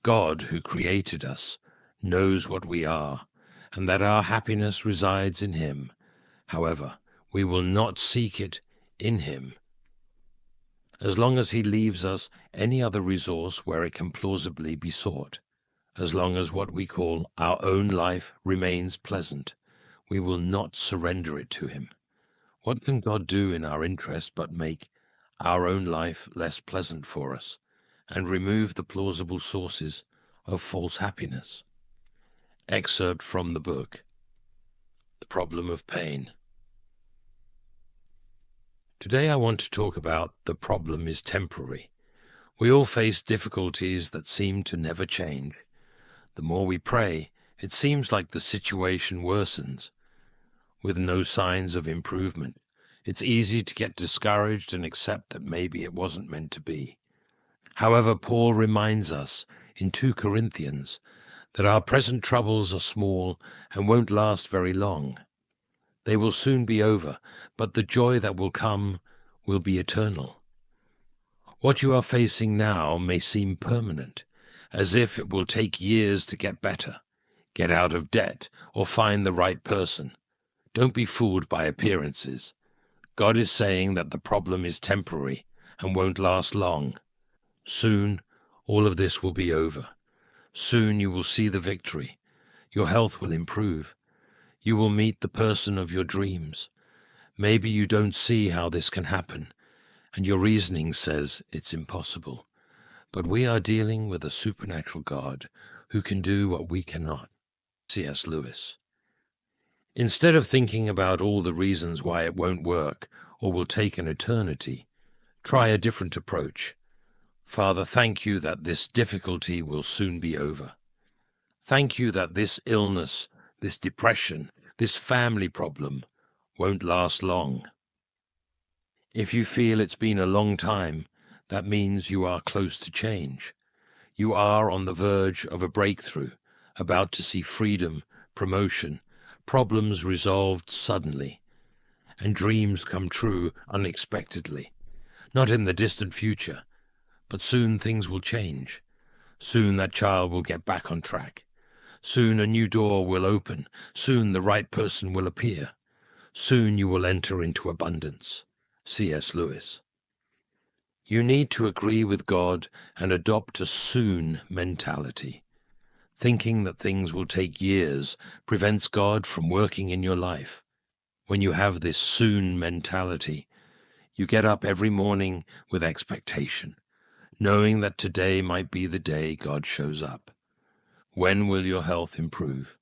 God, who created us, knows what we are, and that our happiness resides in him. However, we will not seek it in him. As long as he leaves us any other resource where it can plausibly be sought, as long as what we call our own life remains pleasant, we will not surrender it to him. What can God do in our interest but make our own life less pleasant for us and remove the plausible sources of false happiness? Excerpt from the book, The Problem of Pain. Today I want to talk about the problem is temporary. We all face difficulties that seem to never change. The more we pray, it seems like the situation worsens, with no signs of improvement. It's easy to get discouraged and accept that maybe it wasn't meant to be. However, Paul reminds us in 2 Corinthians that our present troubles are small and won't last very long. They will soon be over, but the joy that will come will be eternal. What you are facing now may seem permanent, as if it will take years to get better, get out of debt, or find the right person. Don't be fooled by appearances. God is saying that the problem is temporary and won't last long. Soon, all of this will be over. Soon you will see the victory. Your health will improve. You will meet the person of your dreams. Maybe you don't see how this can happen, and your reasoning says it's impossible. But we are dealing with a supernatural God who can do what we cannot. C.S. Lewis. Instead of thinking about all the reasons why it won't work or will take an eternity, try a different approach. Father, thank you that this difficulty will soon be over. Thank you that this illness, this depression, this family problem won't last long. If you feel it's been a long time, that means you are close to change. You are on the verge of a breakthrough, about to see freedom, promotion, problems resolved suddenly, and dreams come true unexpectedly. Not in the distant future, but soon things will change. Soon that child will get back on track. Soon a new door will open. Soon the right person will appear. Soon you will enter into abundance. C.S. Lewis. You need to agree with God and adopt a soon mentality. Thinking that things will take years prevents God from working in your life. When you have this soon mentality, you get up every morning with expectation, knowing that today might be the day God shows up. When will your health improve?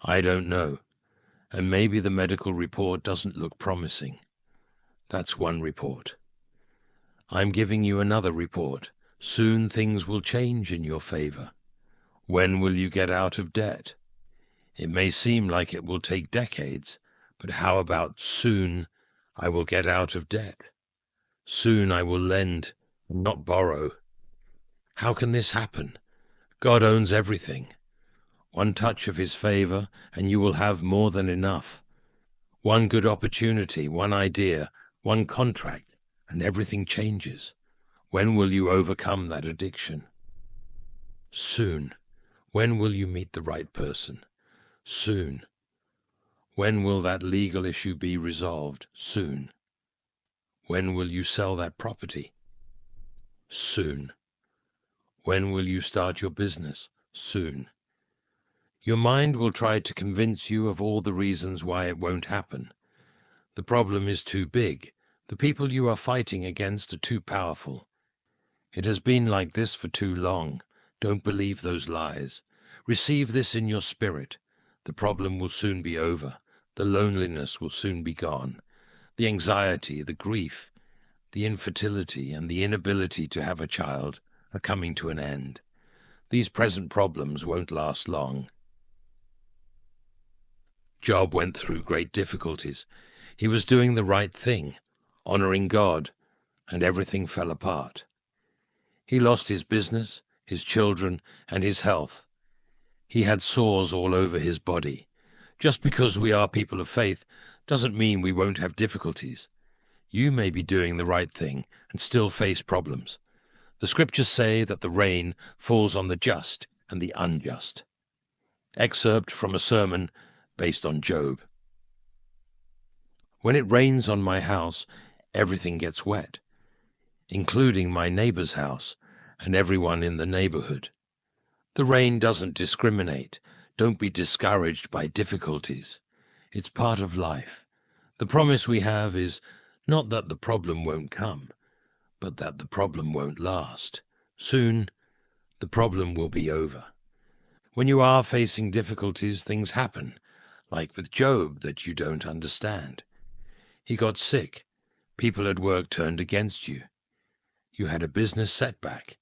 I don't know, and maybe the medical report doesn't look promising. That's one report. I'm giving you another report. Soon things will change in your favor. When will you get out of debt? It may seem like it will take decades, but how about soon I will get out of debt? Soon I will lend, not borrow. How can this happen? God owns everything. One touch of his favor, and you will have more than enough. One good opportunity, one idea, one contract, and everything changes. When will you overcome that addiction? Soon. When will you meet the right person? Soon. When will that legal issue be resolved? Soon. When will you sell that property? Soon. When will you start your business? Soon. Your mind will try to convince you of all the reasons why it won't happen. The problem is too big. The people you are fighting against are too powerful. It has been like this for too long. Don't believe those lies. Receive this in your spirit. The problem will soon be over. The loneliness will soon be gone. The anxiety, the grief, the infertility, and the inability to have a child are coming to an end. These present problems won't last long. Job went through great difficulties. He was doing the right thing, honoring God, and everything fell apart. He lost his business, his children, and his health. He had sores all over his body. Just because we are people of faith doesn't mean we won't have difficulties. You may be doing the right thing and still face problems. The scriptures say that the rain falls on the just and the unjust. Excerpt from a sermon based on Job. When it rains on my house, everything gets wet, including my neighbor's house and everyone in the neighborhood. The rain doesn't discriminate. Don't be discouraged by difficulties. It's part of life. The promise we have is not that the problem won't come, but that the problem won't last. Soon, the problem will be over. When you are facing difficulties, things happen, like with Job, that you don't understand. He got sick. People at work turned against you. You had a business setback.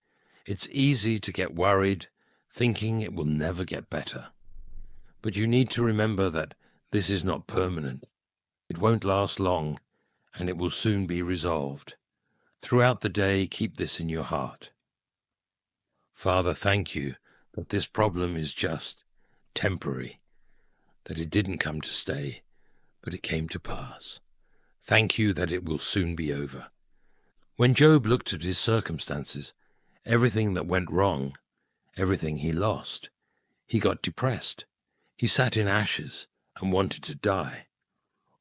It's easy to get worried, thinking it will never get better. But you need to remember that this is not permanent. It won't last long, and it will soon be resolved. Throughout the day, keep this in your heart. Father, thank you that this problem is just temporary, that it didn't come to stay, but it came to pass. Thank you that it will soon be over. When Job looked at his circumstances, everything that went wrong, everything he lost, he got depressed. He sat in ashes and wanted to die.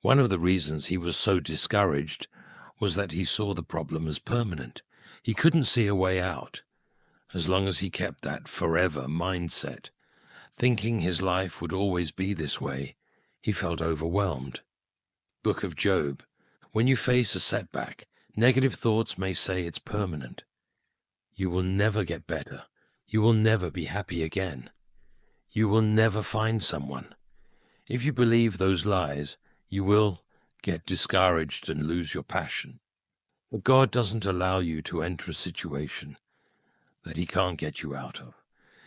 One of the reasons he was so discouraged was that he saw the problem as permanent. He couldn't see a way out. As long as he kept that forever mindset, thinking his life would always be this way, he felt overwhelmed. Book of Job. When you face a setback, negative thoughts may say it's permanent. You will never get better. You will never be happy again. You will never find someone. If you believe those lies, you will get discouraged and lose your passion. But God doesn't allow you to enter a situation that he can't get you out of.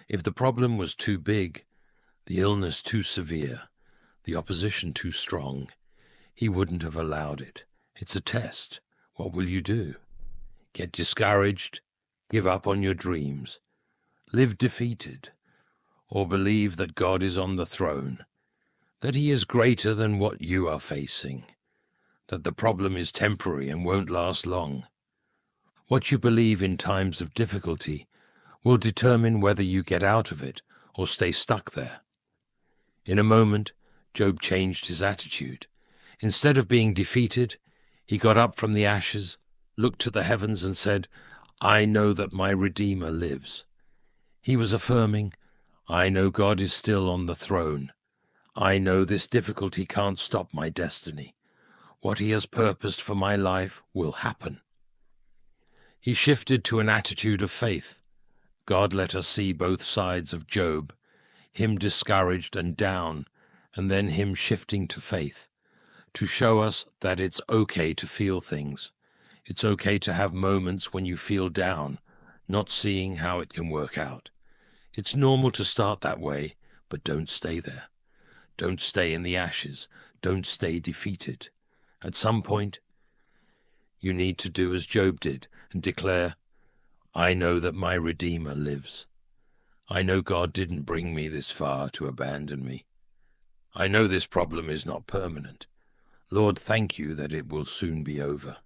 If the problem was too big, the illness too severe, the opposition too strong, he wouldn't have allowed it. It's a test. What will you do? Get discouraged, give up on your dreams, live defeated, or believe that God is on the throne, that he is greater than what you are facing, that the problem is temporary and won't last long. What you believe in times of difficulty will determine whether you get out of it or stay stuck there. In a moment, Job changed his attitude. Instead of being defeated, he got up from the ashes, looked to the heavens and said, "I know that my Redeemer lives." He was affirming, "I know God is still on the throne. I know this difficulty can't stop my destiny. What he has purposed for my life will happen." He shifted to an attitude of faith. God let us see both sides of Job, him discouraged and down, and then him shifting to faith, to show us that it's okay to feel things. It's okay to have moments when you feel down, not seeing how it can work out. It's normal to start that way, but don't stay there. Don't stay in the ashes. Don't stay defeated. At some point, you need to do as Job did and declare, "I know that my Redeemer lives. I know God didn't bring me this far to abandon me. I know this problem is not permanent. Lord, thank you that it will soon be over."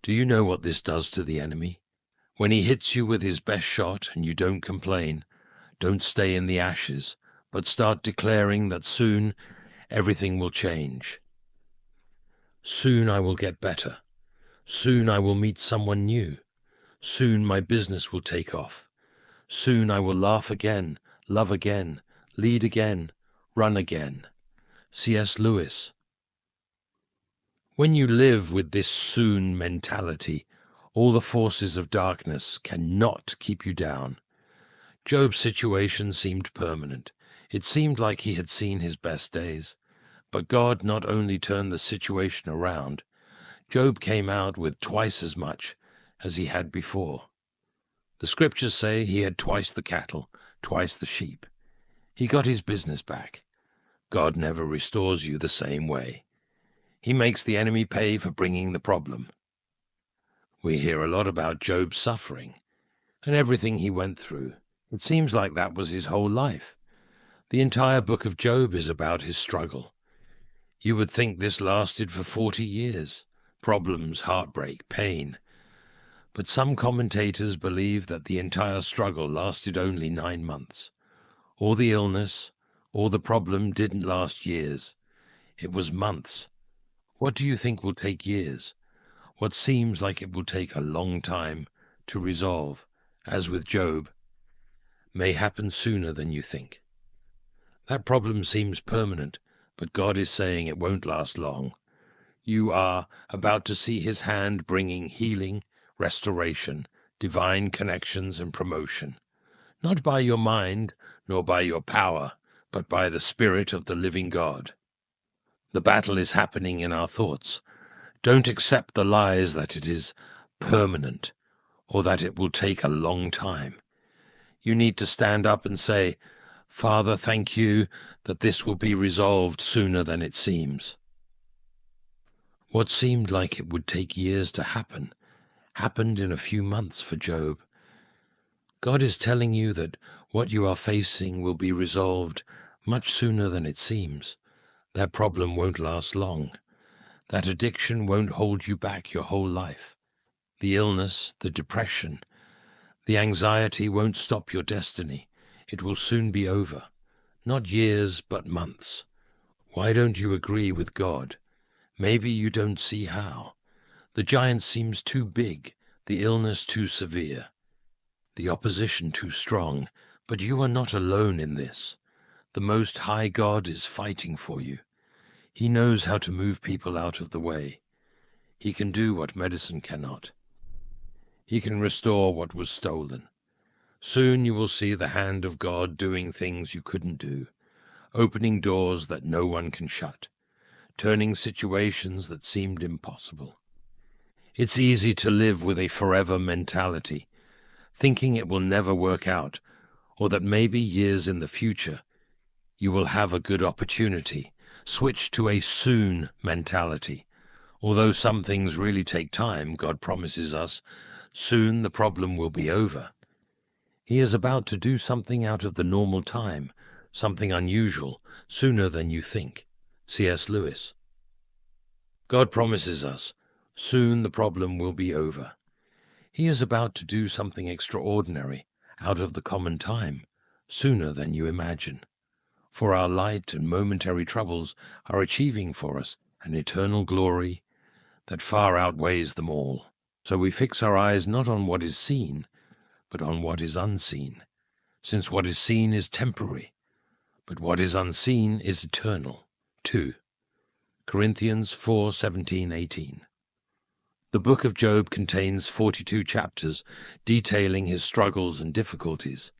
Do you know what this does to the enemy? When he hits you with his best shot and you don't complain, don't stay in the ashes, but start declaring that soon everything will change. Soon I will get better. Soon I will meet someone new. Soon my business will take off. Soon I will laugh again, love again, lead again, run again. C.S. Lewis. When you live with this soon mentality, all the forces of darkness cannot keep you down. Job's situation seemed permanent. It seemed like he had seen his best days. But God not only turned the situation around, Job came out with twice as much as he had before. The scriptures say he had twice the cattle, twice the sheep. He got his business back. God never restores you the same way. He makes the enemy pay for bringing the problem. We hear a lot about Job's suffering and everything he went through. It seems like that was his whole life. The entire book of Job is about his struggle. You would think this lasted for 40 years. Problems, heartbreak, pain. But some commentators believe that the entire struggle lasted only 9 months. Or the illness, or the problem didn't last years. It was months. What do you think will take years? What seems like it will take a long time to resolve, as with Job, may happen sooner than you think. That problem seems permanent, but God is saying it won't last long. You are about to see his hand bringing healing, restoration, divine connections and promotion, not by your mind nor by your power, but by the Spirit of the living God. The battle is happening in our thoughts. Don't accept the lies that it is permanent or that it will take a long time. You need to stand up and say, Father, thank you that this will be resolved sooner than it seems. What seemed like it would take years to happen, happened in a few months for Job. God is telling you that what you are facing will be resolved much sooner than it seems. That problem won't last long. That addiction won't hold you back your whole life. The illness, the depression, the anxiety won't stop your destiny. It will soon be over. Not years, but months. Why don't you agree with God? Maybe you don't see how. The giant seems too big, the illness too severe, the opposition too strong, but you are not alone in this. The Most High God is fighting for you. He knows how to move people out of the way. He can do what medicine cannot. He can restore what was stolen. Soon you will see the hand of God doing things you couldn't do, opening doors that no one can shut, turning situations that seemed impossible. It's easy to live with a forever mentality, thinking it will never work out, or that maybe years in the future you will have a good opportunity. Switch to a soon mentality. Although some things really take time, God promises us, soon the problem will be over. He is about to do something out of the normal time, something unusual, sooner than you think. C.S. Lewis. God promises us, soon the problem will be over. He is about to do something extraordinary, out of the common time, sooner than you imagine. For our light and momentary troubles are achieving for us an eternal glory that far outweighs them all. So we fix our eyes not on what is seen, but on what is unseen, since what is seen is temporary, but what is unseen is eternal. 2 Corinthians 4:17-18. The book of Job contains 42 chapters detailing his struggles and difficulties.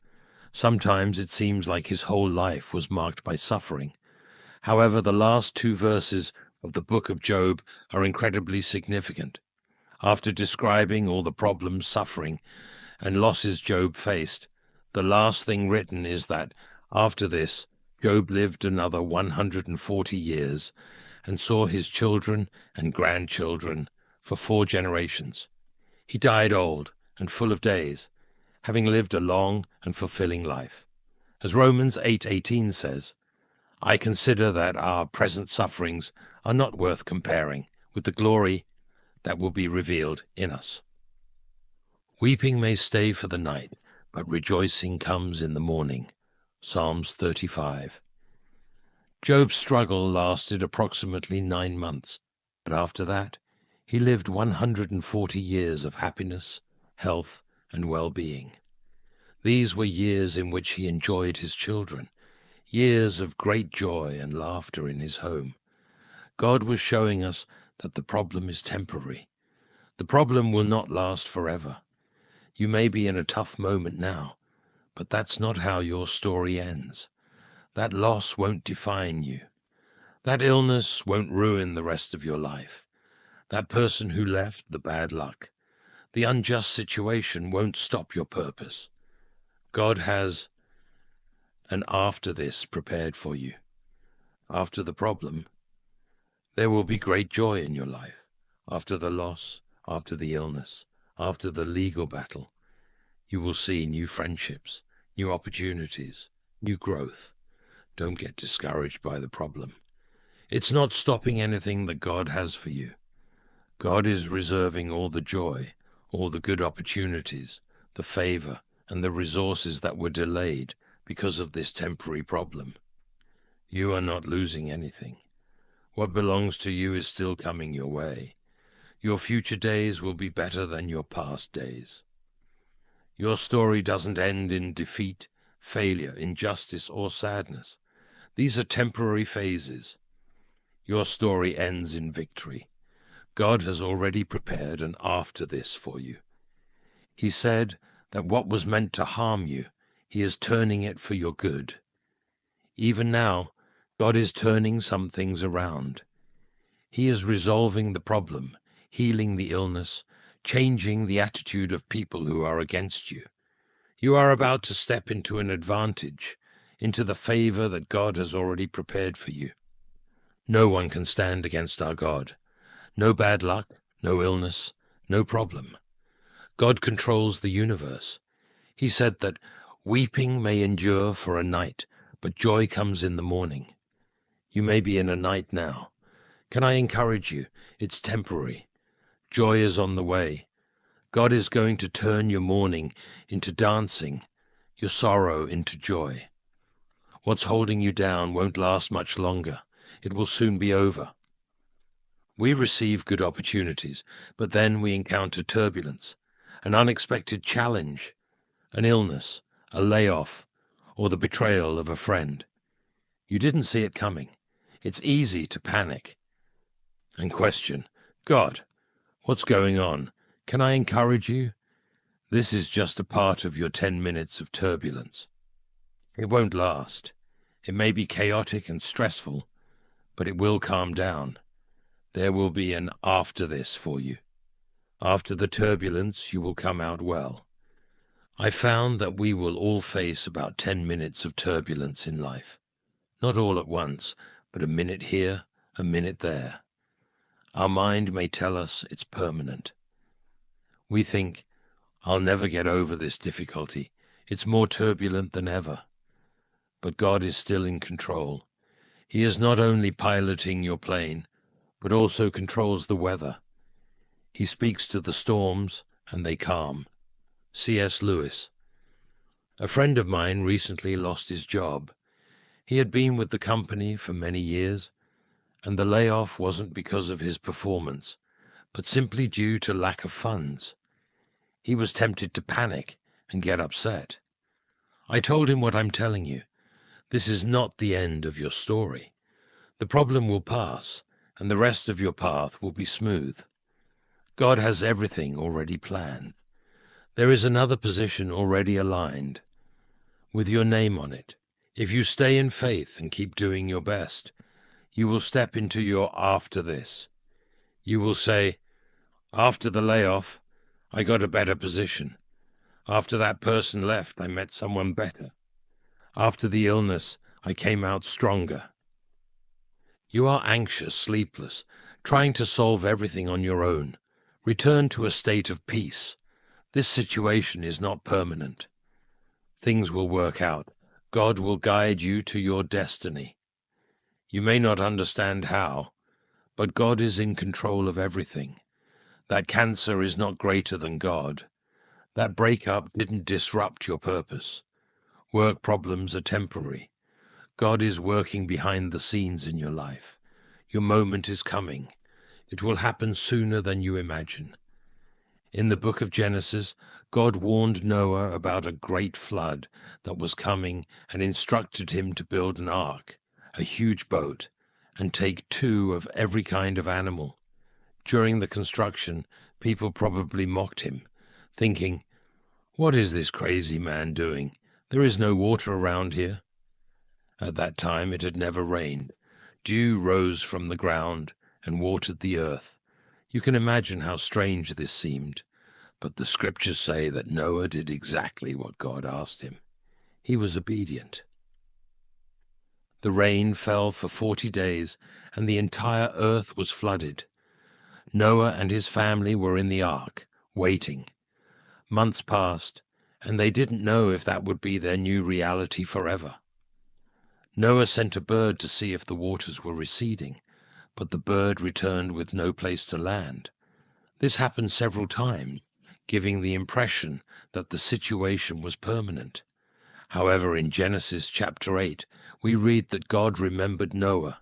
Sometimes it seems like his whole life was marked by suffering. However, the last 2 verses of the book of Job are incredibly significant. After describing all the problems, suffering, and losses Job faced, the last thing written is that, after this, Job lived another 140 years and saw his children and grandchildren for 4 generations. He died old and full of days, having lived a long and fulfilling life. As Romans 8:18 says, I consider that our present sufferings are not worth comparing with the glory that will be revealed in us. Weeping may stay for the night, but rejoicing comes in the morning. Psalms 35. Job's struggle lasted approximately 9 months, but after that, he lived 140 years of happiness, health, and well-being. These were years in which he enjoyed his children, years of great joy and laughter in his home. God was showing us that the problem is temporary. The problem will not last forever. You may be in a tough moment now, but that's not how your story ends. That loss won't define you. That illness won't ruin the rest of your life. That person who left, the bad luck, the unjust situation won't stop your purpose. God has an after this prepared for you. After the problem, there will be great joy in your life. After the loss, after the illness, after the legal battle, you will see new friendships, new opportunities, new growth. Don't get discouraged by the problem. It's not stopping anything that God has for you. God is reserving all the joy, all the good opportunities, the favor, and the resources that were delayed because of this temporary problem. You are not losing anything. What belongs to you is still coming your way. Your future days will be better than your past days. Your story doesn't end in defeat, failure, injustice, or sadness. These are temporary phases. Your story ends in victory. God has already prepared an after this for you. He said that what was meant to harm you, He is turning it for your good. Even now, God is turning some things around. He is resolving the problem, healing the illness, changing the attitude of people who are against you. You are about to step into an advantage, into the favor that God has already prepared for you. No one can stand against our God. No bad luck, no illness, no problem. God controls the universe. He said that weeping may endure for a night, but joy comes in the morning. You may be in a night now. Can I encourage you? It's temporary. Joy is on the way. God is going to turn your mourning into dancing, your sorrow into joy. What's holding you down won't last much longer. It will soon be over. We receive good opportunities, but then we encounter turbulence, an unexpected challenge, an illness, a layoff, or the betrayal of a friend. You didn't see it coming. It's easy to panic and question, God, what's going on? Can I encourage you? This is just a part of your 10 minutes of turbulence. It won't last. It may be chaotic and stressful, but it will calm down. There will be an after this for you. After the turbulence, you will come out well. I found that we will all face about 10 minutes of turbulence in life. Not all at once, but a minute here, a minute there. Our mind may tell us it's permanent. We think, I'll never get over this difficulty. It's more turbulent than ever. But God is still in control. He is not only piloting your plane, but also controls the weather. He speaks to the storms, and they calm. C.S. Lewis. A friend of mine recently lost his job. He had been with the company for many years, and the layoff wasn't because of his performance, but simply due to lack of funds. He was tempted to panic and get upset. I told him what I'm telling you. This is not the end of your story. The problem will pass, and the rest of your path will be smooth. God has everything already planned. There is another position already aligned, with your name on it. If you stay in faith and keep doing your best, you will step into your after this. You will say, after the layoff, I got a better position. After that person left, I met someone better. After the illness, I came out stronger. You are anxious, sleepless, trying to solve everything on your own. Return to a state of peace. This situation is not permanent. Things will work out. God will guide you to your destiny. You may not understand how, but God is in control of everything. That cancer is not greater than God. That breakup didn't disrupt your purpose. Work problems are temporary. God is working behind the scenes in your life. Your moment is coming. It will happen sooner than you imagine. In the book of Genesis, God warned Noah about a great flood that was coming and instructed him to build an ark, a huge boat, and take 2 of every kind of animal. During the construction, people probably mocked him, thinking, "What is this crazy man doing? There is no water around here." At that time it had never rained. Dew rose from the ground and watered the earth. You can imagine how strange this seemed, but the scriptures say that Noah did exactly what God asked him. He was obedient. The rain fell for 40 days, and the entire earth was flooded. Noah and his family were in the ark, waiting. Months passed, and they didn't know if that would be their new reality forever. Noah sent a bird to see if the waters were receding, but the bird returned with no place to land. This happened several times. giving the impression that the situation was permanent. However, in Genesis chapter 8, we read that God remembered Noah.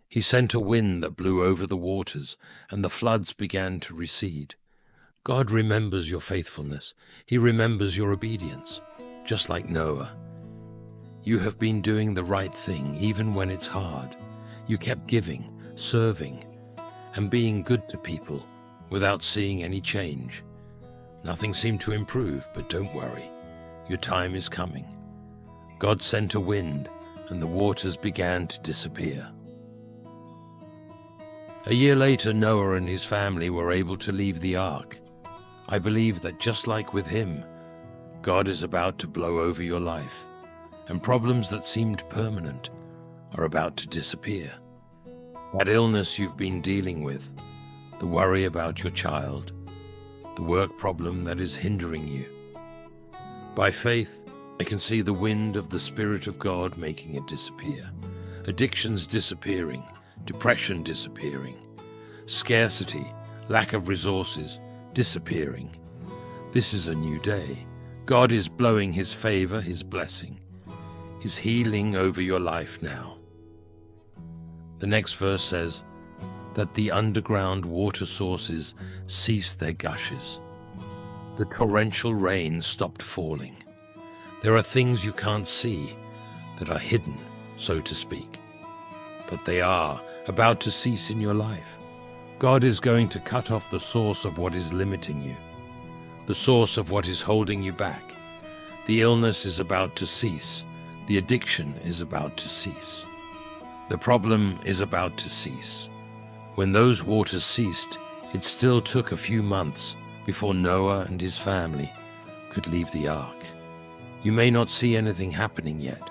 He sent a wind that blew over the waters, and the floods began to recede. God remembers your faithfulness. He remembers your obedience, just like Noah. You have been doing the right thing even when it's hard. You kept giving, serving, and being good to people without seeing any change. Nothing seemed to improve, but don't worry. Your time is coming. God sent a wind, and the waters began to disappear. A year later, Noah and his family were able to leave the ark. I believe that just like with him, God is about to blow over your life, and problems that seemed permanent are about to disappear. That illness you've been dealing with, the worry about your child, the work problem that is hindering you. By faith, I can see the wind of the Spirit of God making it disappear. Addictions disappearing, depression disappearing, scarcity, lack of resources disappearing. This is a new day. God is blowing His favor, His blessing, His healing over your life now. The next verse says that the underground water sources ceased their gushes. The torrential rain stopped falling. There are things you can't see that are hidden, so to speak, but they are about to cease in your life. God is going to cut off the source of what is limiting you, the source of what is holding you back. The illness is about to cease. The addiction is about to cease. The problem is about to cease. When those waters ceased, it still took a few months before Noah and his family could leave the ark. You may not see anything happening yet,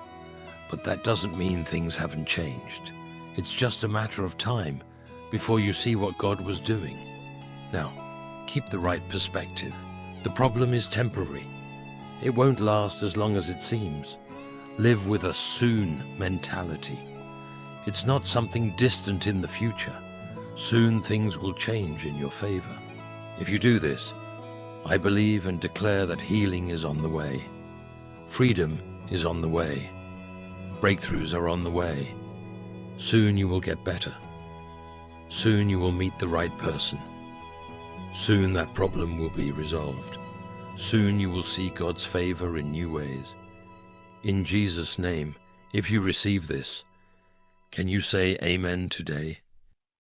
but that doesn't mean things haven't changed. It's just a matter of time before you see what God was doing. Now, keep the right perspective. The problem is temporary. It won't last as long as it seems. Live with a soon mentality. It's not something distant in the future. Soon things will change in your favor. If you do this, I believe and declare that healing is on the way. Freedom is on the way. Breakthroughs are on the way. Soon you will get better. Soon you will meet the right person. Soon that problem will be resolved. Soon you will see God's favor in new ways. In Jesus' name, if you receive this, can you say amen today?